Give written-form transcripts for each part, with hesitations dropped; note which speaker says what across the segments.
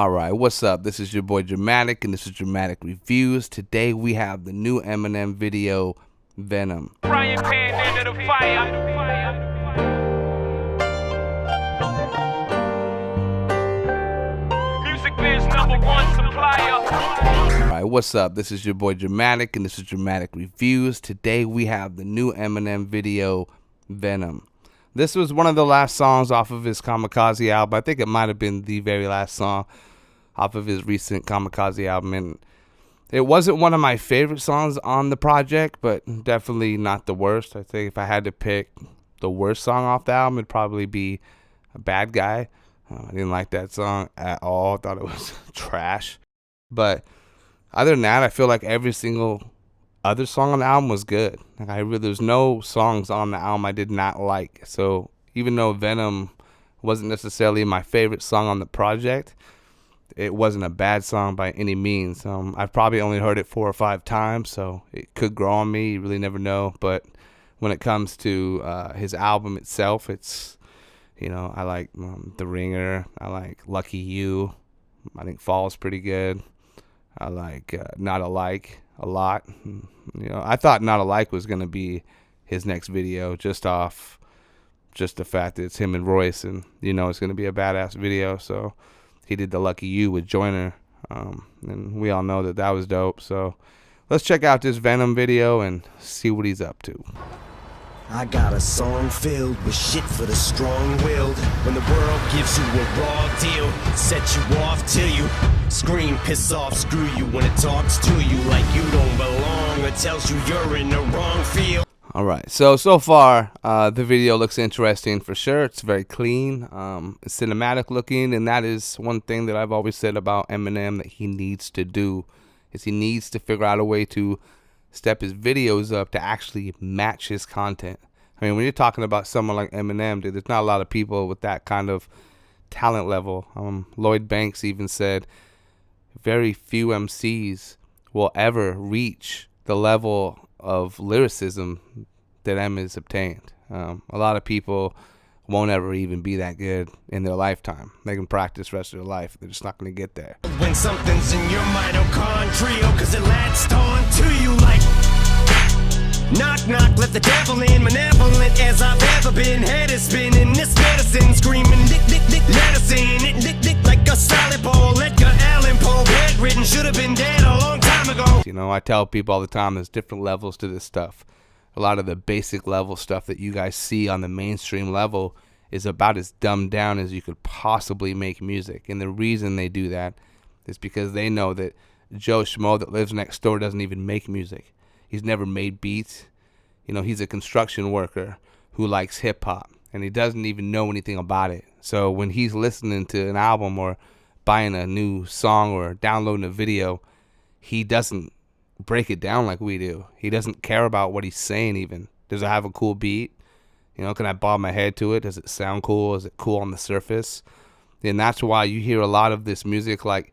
Speaker 1: Alright, what's up? This is your boy Drumatic, and this is Drumatic Reviews. Today we have the new Eminem video, Venom.
Speaker 2: Frying pan into the fire. Music biz #1 supplier.
Speaker 1: Alright, what's up? This is your boy Drumatic, and this is Drumatic Reviews. Today we have the new Eminem video, Venom. This was one of the last songs off of his Kamikaze album. I think it might have been the very last song off of his recent Kamikaze album. And it wasn't one of my favorite songs on the project, but definitely not the worst. I think if I had to pick the worst song off the album, it'd probably be A Bad Guy. I didn't like that song at all. I thought it was trash. But other than that, I feel like every single other song on the album was good. There's no songs on the album I did not like. So even though Venom wasn't necessarily my favorite song on the project, it wasn't a bad song by any means. I've probably only heard it 4 or 5 times, so it could grow on me. You really never know. But when it comes to his album itself, it's, I like The Ringer. I like Lucky You. I think Fall's pretty good. I like Not Alike a lot. I thought Not Alike was going to be his next video just off just the fact that it's him and Royce, and it's going to be a badass video. So he did the Lucky You with Joyner, and we all know that was dope. So let's check out this Venom video and see what he's up to.
Speaker 3: I got a song filled with shit for the strong-willed. When the world gives you a raw deal, set you off till you scream, piss off, screw you. When it talks to you like you don't belong, or tells you you're in the wrong field.
Speaker 1: Alright, so far the video looks interesting for sure. It's very clean, it's cinematic looking, and that is one thing that I've always said about Eminem that he needs to do, is he needs to figure out a way to step his videos up to actually match his content. I mean, when you're talking about someone like Eminem, dude, there's not a lot of people with that kind of talent level. Lloyd Banks even said very few MCs will ever reach the level of lyricism that M has obtained. A lot of people won't ever even be that good in their lifetime. They can practice the rest of their life. They're just not going to get there.
Speaker 3: When something's in your mitochondria, cause it latched on to you like knock knock, let the devil in, malevolent as I've ever been. Head is spinning, this medicine screaming dick dick dick, medicine it dick dick like a salad bowl. Edgar Allan Poe, bedridden, should have been dead a long time ago.
Speaker 1: I tell people all the time there's different levels to this stuff. A lot of the basic level stuff that you guys see on the mainstream level is about as dumbed down as you could possibly make music. And the reason they do that is because they know that Joe Schmo that lives next door doesn't even make music. He's never made beats. He's a construction worker who likes hip hop, and he doesn't even know anything about it. So when he's listening to an album or buying a new song or downloading a video, he doesn't break it down like we do. He doesn't care about what he's saying even. Does it have a cool beat? Can I bob my head to it? Does it sound cool? Is it cool on the surface? And that's why you hear a lot of this music like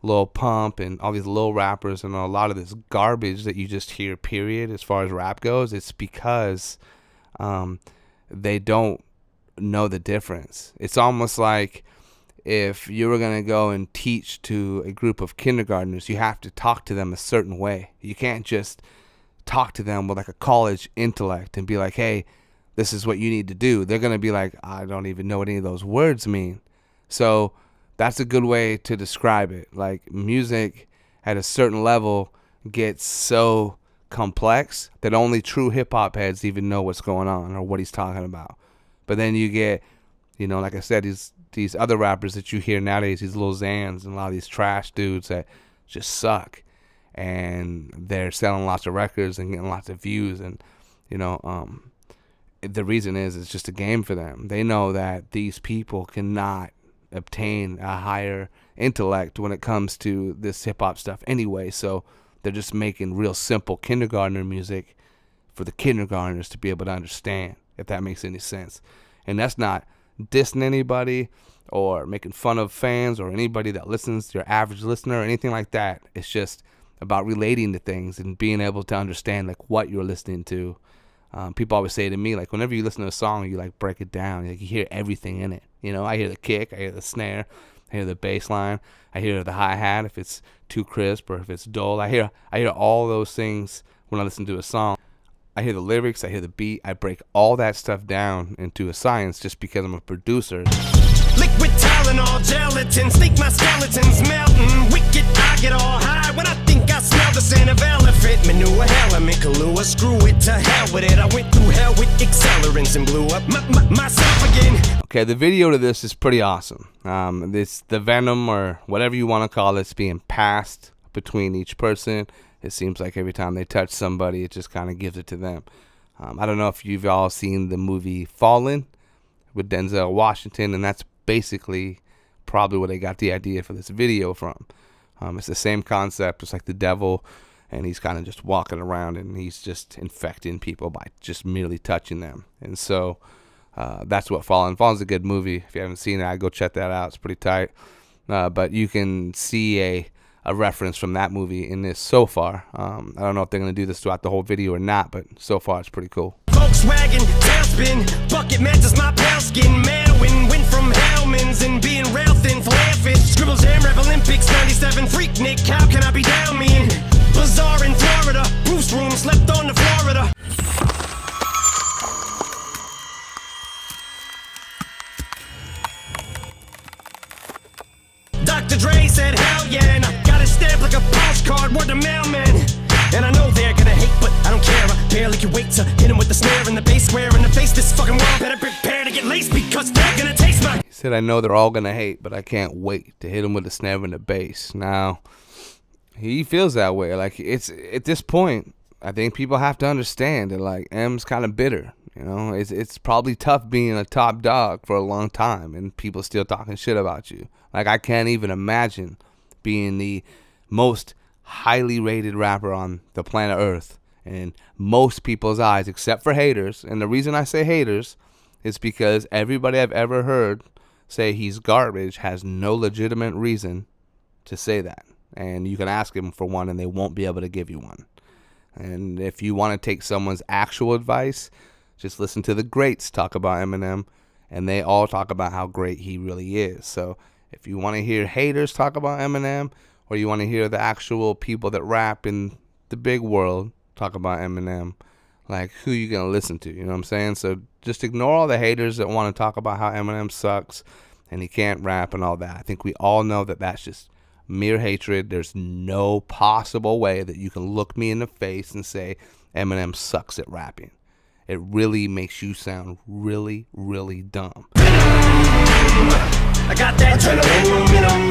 Speaker 1: Lil Pump and all these little rappers and a lot of this garbage that you just hear, period, as far as rap goes. It's because they don't know the difference. It's almost like if you were going to go and teach to a group of kindergartners, you have to talk to them a certain way. You can't just talk to them with like a college intellect and be like, hey, this is what you need to do. They're going to be like, I don't even know what any of those words mean. So that's a good way to describe it. Like, music at a certain level gets so complex that only true hip-hop heads even know what's going on or what he's talking about. But then you get, like I said, these other rappers that you hear nowadays, these Lil Xans and a lot of these trash dudes that just suck. And they're selling lots of records and getting lots of views. And, the reason is it's just a game for them. They know that these people cannot obtain a higher intellect when it comes to this hip-hop stuff anyway. So they're just making real simple kindergartner music for the kindergartners to be able to understand, if that makes any sense. And that's not dissing anybody or making fun of fans or anybody that listens, your average listener or anything like that. It's just about relating to things and being able to understand like what you're listening to. People always say to me, like, whenever you listen to a song, you like break it down, like you hear everything in it. I hear the kick, I hear the snare, I hear the bass line. I hear the hi-hat if it's too crisp or if it's dull. I hear all those things when I listen to a song. I hear the lyrics. I hear the beat. I break all that stuff down into a science just because I'm a producer.
Speaker 3: Liquid Tylenol, gelatin, sneak my skeletons melting. Wicked, I get all high when I think I smell the scent of elephant manure. Hell, I'm in Kahlua, screw it, to hell with it. I went through hell with accelerants and blew up myself again.
Speaker 1: Okay, the video to this is pretty awesome. This the Venom or whatever you want to call it is being passed between each person. It seems like every time they touch somebody, it just kind of gives it to them. I don't know if you've all seen the movie Fallen with Denzel Washington, and that's basically probably where they got the idea for this video from. It's the same concept. It's like the devil, and he's kind of just walking around, and he's just infecting people by just merely touching them. And so that's what Fallen. Fallen's a good movie. If you haven't seen it, I'd go check that out. It's pretty tight. But you can see a reference from that movie in this so far. I don't know if they're going to do this throughout the whole video or not, but so far it's pretty cool.
Speaker 3: Volkswagen, tailspin, bucket matches my pale skin. Manwin, went from Hellman's and being rail thin, fish. Scribbles Jam Rap Olympics, 97, Freaknik, how can I be down mean? Bazaar in Florida, Bruce room, slept on the Florida. Dr. Dre said, hell yeah, and I got it stamped like a postcard, word to mailman. And I know they're gonna hate, but I don't care. I barely can wait to hit him with the snare and the bass square in the face. This fucking world better prepare to get laced because they're gonna taste my.
Speaker 1: He said, I know they're all gonna hate, but I can't wait to hit him with the snare and the bass. Now, he feels that way. Like, it's at this point, I think people have to understand that, like, M's kind of bitter. You know, it's probably tough being a top dog for a long time and people still talking shit about you. Like, I can't even imagine being the most highly rated rapper on the planet Earth in most people's eyes, except for haters. And the reason I say haters is because everybody I've ever heard say he's garbage has no legitimate reason to say that. And you can ask them for one and they won't be able to give you one. And if you want to take someone's actual advice, just listen to the greats talk about Eminem, and they all talk about how great he really is. So if you want to hear haters talk about Eminem, or you want to hear the actual people that rap in the big world talk about Eminem, like, who you going to listen to? You know what I'm saying? So just ignore all the haters that want to talk about how Eminem sucks and he can't rap and all that. I think we all know that that's just mere hatred. There's no possible way that you can look me in the face and say Eminem sucks at rapping. It really makes you sound really, really dumb.
Speaker 3: I got that adrenaline in 'em,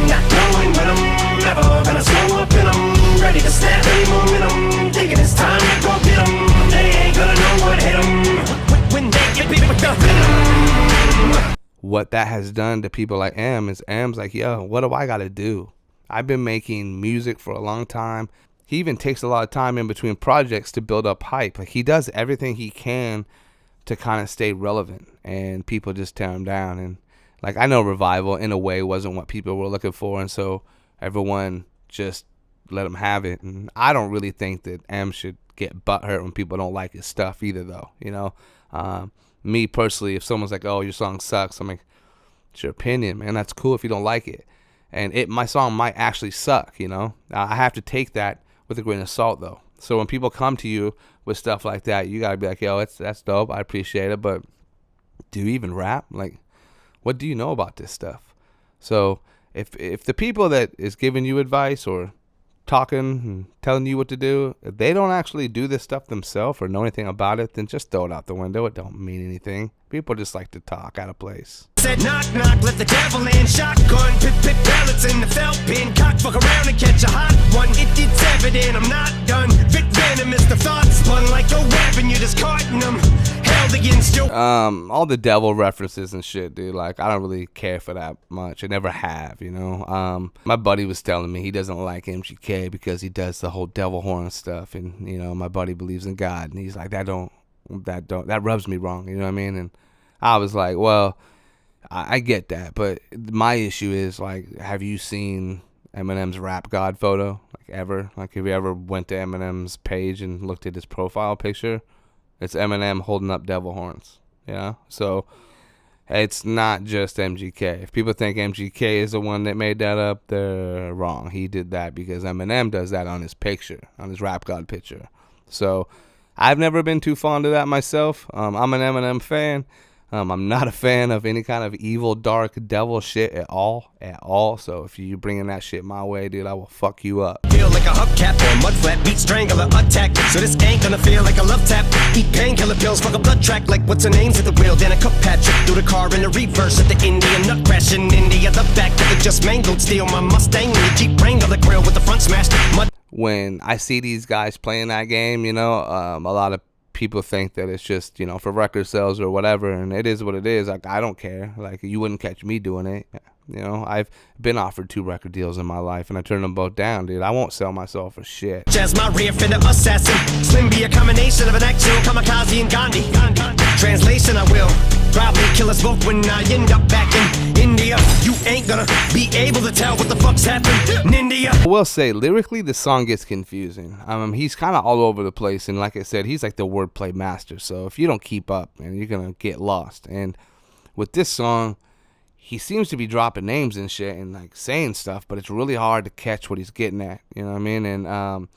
Speaker 3: not knowing when I'm never gonna slow up in 'em. Ready to snap any momentum, thinking it's time to go get 'em. They ain't gonna know what hit 'em when they get beat with the venom.
Speaker 1: What that has done to people like M is M's like, yo, what do I gotta do? I've been making music for a long time. He even takes a lot of time in between projects to build up hype. Like, he does everything he can to kind of stay relevant, and people just tear him down. And like, I know Revival in a way wasn't what people were looking for, and so everyone just let him have it. And I don't really think that M should get butthurt when people don't like his stuff either, though. You know, me personally, if someone's like, "Oh, your song sucks," I'm like, "It's your opinion, man. That's cool if you don't like it." And my song might actually suck. You know, I have to take that with a grain of salt, though. So when people come to you with stuff like that, you gotta be like, "Yo, that's dope. I appreciate it, but do you even rap? Like, what do you know about this stuff?" So if the people that is giving you advice or talking and telling you what to do, if they don't actually do this stuff themselves or know anything about it, then just throw it out the window. It don't mean anything. People just like to talk out of place.
Speaker 3: Said knock knock, let the devil in. Shotgun, pip pellets in the felt bin. Cock fuck around and catch a hot one. It's evident I'm not done. Venom is the thought spun like a weapon. You're just carting them. Held against your.
Speaker 1: All the devil references and shit, dude. Like, I don't really care for that much. I never have, you know. My buddy was telling me he doesn't like Mgk because he does the whole devil horn stuff, and you know, my buddy believes in God, and he's like, that rubs me wrong, you know what I mean? And I was like, well, I get that, but my issue is, like, have you seen Eminem's Rap God photo, like, ever? Like, have you ever went to Eminem's page and looked at his profile picture? It's Eminem holding up devil horns, you know? So It's not just MGK. If people think MGK is the one that made that up, they're wrong. He did that because Eminem does that on his picture, on his Rap God picture. So I've never been too fond of that myself. I'm an Eminem fan. I'm not a fan of any kind of evil, dark, devil shit at all. So if you bringing that shit my way, dude, I will fuck you up.
Speaker 3: Feel like a hubcap or mud flat, beat strangler attack. So this ain't gonna feel like a love tap. Eat painkiller pills, fuck a blood track. Like what's her name's at the wheel, then a cup Patrick through the car in the reverse at the Indian nut crash in India. The back of the just mangled steel, my Mustang, the Jeep Wrangler, the grill with the front smashed.
Speaker 1: When I see these guys playing that game, you know, a lot of people think that it's just, you know, for record sales or whatever, and it is what it is. Like, I don't care. Like, you wouldn't catch me doing it. You know, I've been offered 2 record deals in my life, and I turned them both down, dude. I won't sell myself for shit.
Speaker 3: Jazz my rear fender assassin. Slim be a combination of an actual Kamikaze and Gandhi. Translation, I will probably kill us both when I end up back in India. You ain't gonna be able to tell what the fuck's happened in India.
Speaker 1: I will say, lyrically, the song gets confusing. He's kind of all over the place, and like I said, he's like the wordplay master. So if you don't keep up, man, you're gonna get lost. And with this song, he seems to be dropping names and shit and like saying stuff, but it's really hard to catch what he's getting at. You know what I mean? And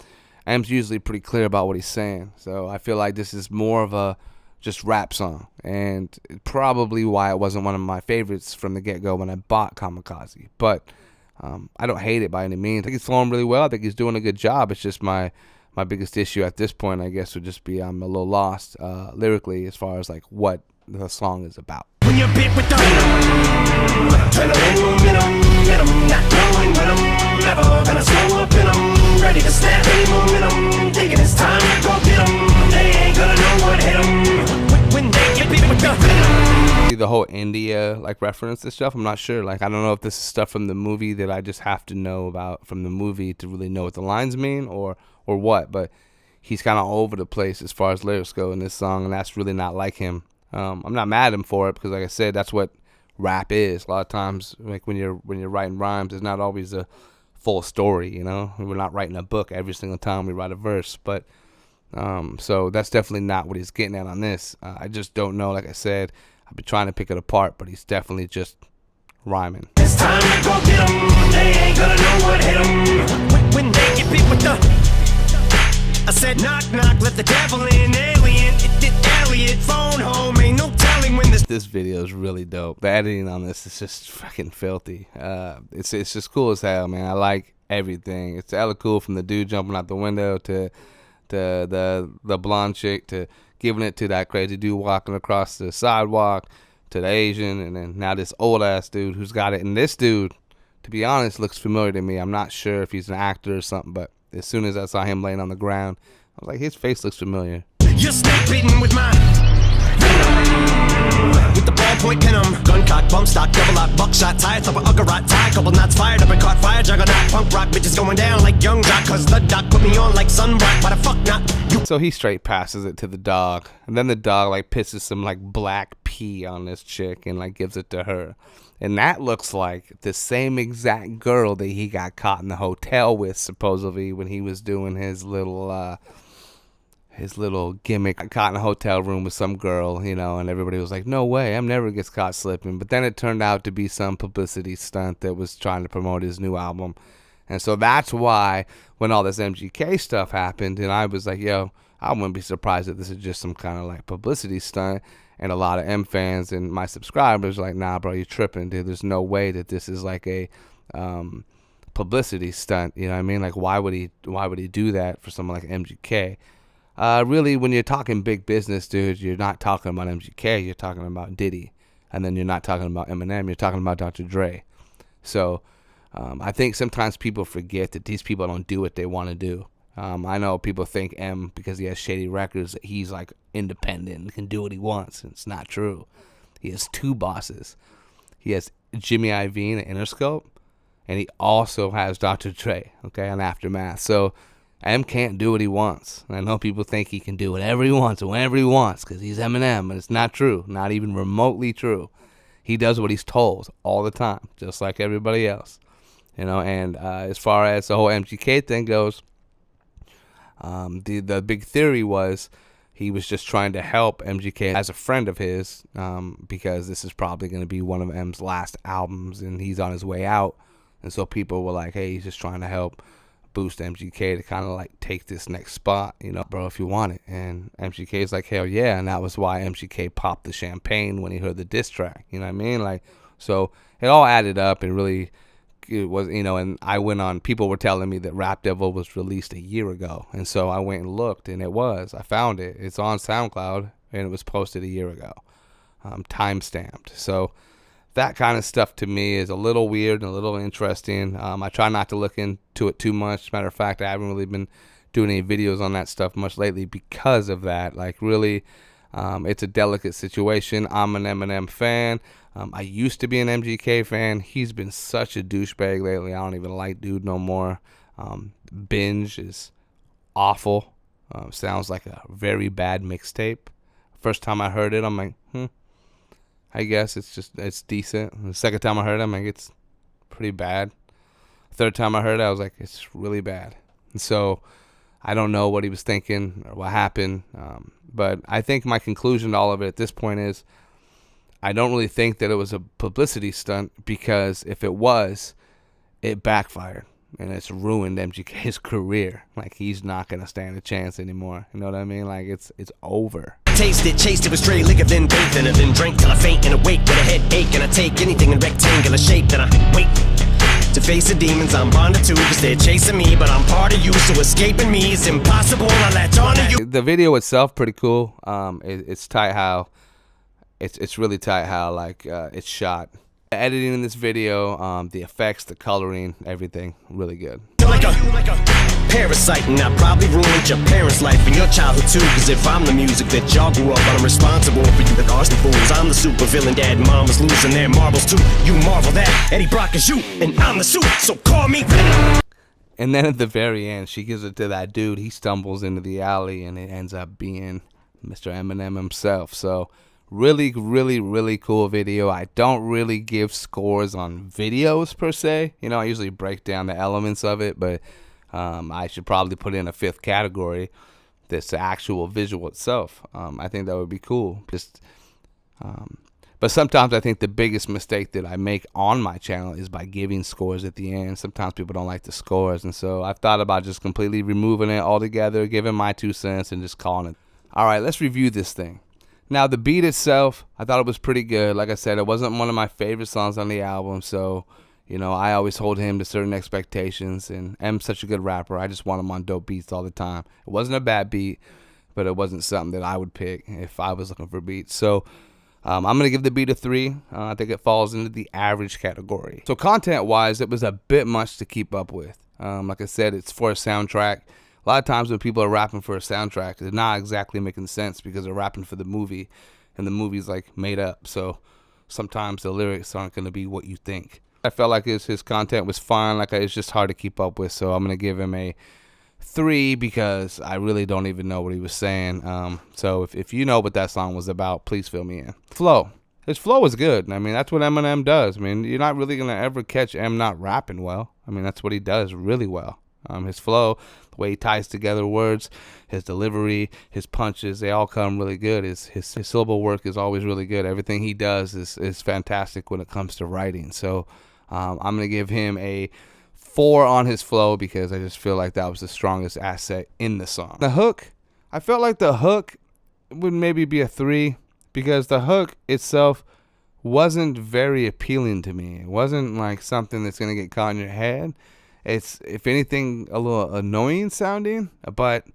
Speaker 1: M's usually pretty clear about what he's saying. So I feel like this is more of a just rap song, and probably why it wasn't one of my favorites from the get-go when I bought Kamikaze. But I don't hate it by any means. I think he's flowing really well. I think he's doing a good job. It's just my biggest issue at this point, I guess, would just be I'm a little lost lyrically as far as like what the song is about.
Speaker 3: When you're bit with the venom, not knowing when I'm never gonna slow up in 'em. Ready to snap any momentum, thinking it's time to go get 'em. They ain't gonna know what hit 'em when they get bit with the venom.
Speaker 1: The whole India like reference and stuff, I'm not sure. Like, I don't know if this is stuff from the movie that I just have to know about from the movie to really know what the lines mean or what, but he's kind of all over the place as far as lyrics go in this song, and that's really not like him. I'm not mad at him for it because, like I said, that's what rap is. A lot of times, like when you're writing rhymes, it's not always a full story. You know, we're not writing a book every single time we write a verse. But so that's definitely not what he's getting at on this. I just don't know. Like I said, I've been trying to pick it apart, but he's definitely just rhyming.
Speaker 3: It's time to go get 'em. They ain't gonna know what hit 'em when they get bit with the. I said knock knock, let the devil in. Alien, it did Elliot. Phone home, ain't no telling when
Speaker 1: this video is really dope. The editing on this is just fucking filthy. It's just cool as hell, man. I like everything. It's hella cool, from the dude jumping out the window to the blonde chick to giving it to that crazy dude walking across the sidewalk to the Asian, and then now this old ass dude who's got it. And this dude, to be honest, looks familiar to me. I'm not sure if he's an actor or something, but as soon as I saw him laying on the ground, I was like, his face looks familiar.
Speaker 3: You're snake bitten with my venom. With the ballpoint venom, gun cock, bump stock, double lock, buckshot, tie, thumper, uggerot, tie, couple knots fired up and caught fire, juggernaut, punk rock, bitches going down like young jock, cause the doc put me on like sun rock, why the fuck not?
Speaker 1: So he straight passes it to the dog, and then the dog like pisses some like black pee on this chick and like gives it to her. And that looks like the same exact girl that he got caught in the hotel with, supposedly, when he was doing his little gimmick. Got caught in a hotel room with some girl, you know, and everybody was like, no way, M never gets caught slipping. But then it turned out to be some publicity stunt that was trying to promote his new album. And so that's why when all this MGK stuff happened, and I was like, yo, I wouldn't be surprised if this is just some kind of like publicity stunt. And a lot of M fans and my subscribers are like, nah, bro, you're tripping, dude. There's no way that this is like a publicity stunt. You know what I mean? Like, why would he do that for someone like MGK? Really, when you're talking big business, dude, you're not talking about MGK. You're talking about Diddy. And then you're not talking about Eminem. You're talking about Dr. Dre. So I think sometimes people forget that these people don't do what they want to do. I know people think M, because he has shady records, that he's like independent and can do what he wants. And it's not true. He has 2 bosses. He has Jimmy Iovine at Interscope, and he also has Dr. Dre, okay, on Aftermath. So M can't do what he wants. And I know people think he can do whatever he wants whenever he wants because he's Eminem, but it's not true. Not even remotely true. He does what he's told all the time, just like everybody else. You know, and as far as the whole MGK thing goes, the big theory was he was just trying to help MGK as a friend of his, because this is probably going to be one of M's last albums, and he's on his way out. And so people were like, hey, he's just trying to help boost MGK to kind of like take this next spot, you know, bro, if you want it. And MGK is like, hell yeah. And that was why MGK popped the champagne when he heard the diss track, you know what I mean? Like, so it all added up, and really, it was, you know, and I went on, people were telling me that Rap Devil was released a year ago. And so I went and looked, and I found it. It's on SoundCloud, and it was posted a year ago, time-stamped. So that kind of stuff to me is a little weird and a little interesting. I try not to look into it too much. Matter of fact, I haven't really been doing any videos on that stuff much lately because of that. Like, really, it's a delicate situation. I'm an Eminem fan. I used to be an MGK fan. He's been such a douchebag lately. I don't even like dude no more. Binge is awful. Sounds like a very bad mixtape. First time I heard it, I'm like, I guess it's decent. And the second time I heard it, I'm like, it's pretty bad. Third time I heard it, I was like, it's really bad. And so I don't know what he was thinking or what happened. But I think my conclusion to all of it at this point is, I don't really think that it was a publicity stunt, because if it was, it backfired, and it's ruined MGK's career. Like, he's not going to stand a chance anymore. You know what I mean? Like, it's over.
Speaker 3: Taste it, chased it with straight liquor, then bathed in it, then drank till I faint and awake with a headache. And I take anything in rectangular shape, then I wait to face the demons I'm bonded to, because they're chasing me, but I'm part of you, so escaping me is impossible. I latch on to you.
Speaker 1: The video itself pretty cool. It's tight how it's really tight how like it's shot. The editing in this video, the effects, the coloring, everything really good.
Speaker 3: You're like a parasite, and I probably ruined your parents' life and your childhood too. Cause if I'm the music that y'all grew up on, I'm responsible for you, the Austin fools. I'm the super villain, dad and mom was losing their marbles too. You marvel that Eddie Brock is you, and I'm the suit, so call me Venom.
Speaker 1: And then at the very end, she gives it to that dude. He stumbles into the alley, and it ends up being Mr. Eminem himself. So really, really, really cool video. I don't really give scores on videos per se. You know, I usually break down the elements of it, but I should probably put in a fifth category that's the actual visual itself. I think that would be cool. But sometimes I think the biggest mistake that I make on my channel is by giving scores at the end. Sometimes people don't like the scores, and so I've thought about just completely removing it altogether, giving my 2 cents, and just calling it. All right, let's review this thing. Now, the beat itself, I thought it was pretty good. Like I said, it wasn't one of my favorite songs on the album, so, you know, I always hold him to certain expectations, and M's such a good rapper. I just want him on dope beats all the time. It wasn't a bad beat, but it wasn't something that I would pick if I was looking for beats. So I'm going to give the beat a 3. I think it falls into the average category. So content-wise, it was a bit much to keep up with. Like I said, it's for a soundtrack. A lot of times when people are rapping for a soundtrack, they're not exactly making sense because they're rapping for the movie, and the movie's like made up. So sometimes the lyrics aren't going to be what you think. I felt like his content was fine. Like, it's just hard to keep up with. So I'm going to give him a 3 because I really don't even know what he was saying. So if you know what that song was about, please fill me in. Flow. His flow was good. I mean, that's what Eminem does. I mean, you're not really going to ever catch M not rapping well. I mean, that's what he does really well. His flow, the way he ties together words, his delivery, his punches, they all come really good. His syllable work is always really good. Everything he does is fantastic when it comes to writing. So I'm going to give him a 4 on his flow because I just feel like that was the strongest asset in the song. The hook, I felt like the hook would maybe be a 3 because the hook itself wasn't very appealing to me. It wasn't like something that's going to get caught in your head. It's, if anything, a little annoying sounding, but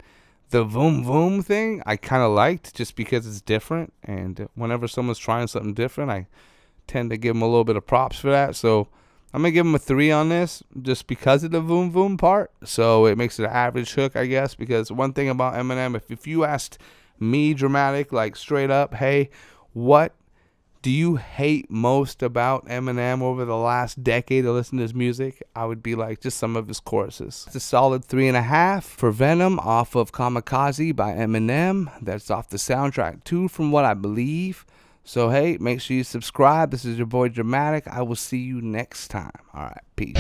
Speaker 1: the voom voom thing I kind of liked just because it's different, and whenever someone's trying something different, I tend to give them a little bit of props for that. So I'm going to give him a 3 on this just because of the voom voom part. So it makes it an average hook, I guess, because one thing about Eminem, if you asked me, Drumatic, like straight up, hey, what do you hate most about Eminem over the last decade to listen to his music? I would be like, just some of his choruses. It's a solid 3.5 for Venom off of Kamikaze by Eminem. That's off the soundtrack too, from what I believe. So hey, make sure you subscribe. This is your boy Drumatic. I will see you next time. All right, peace.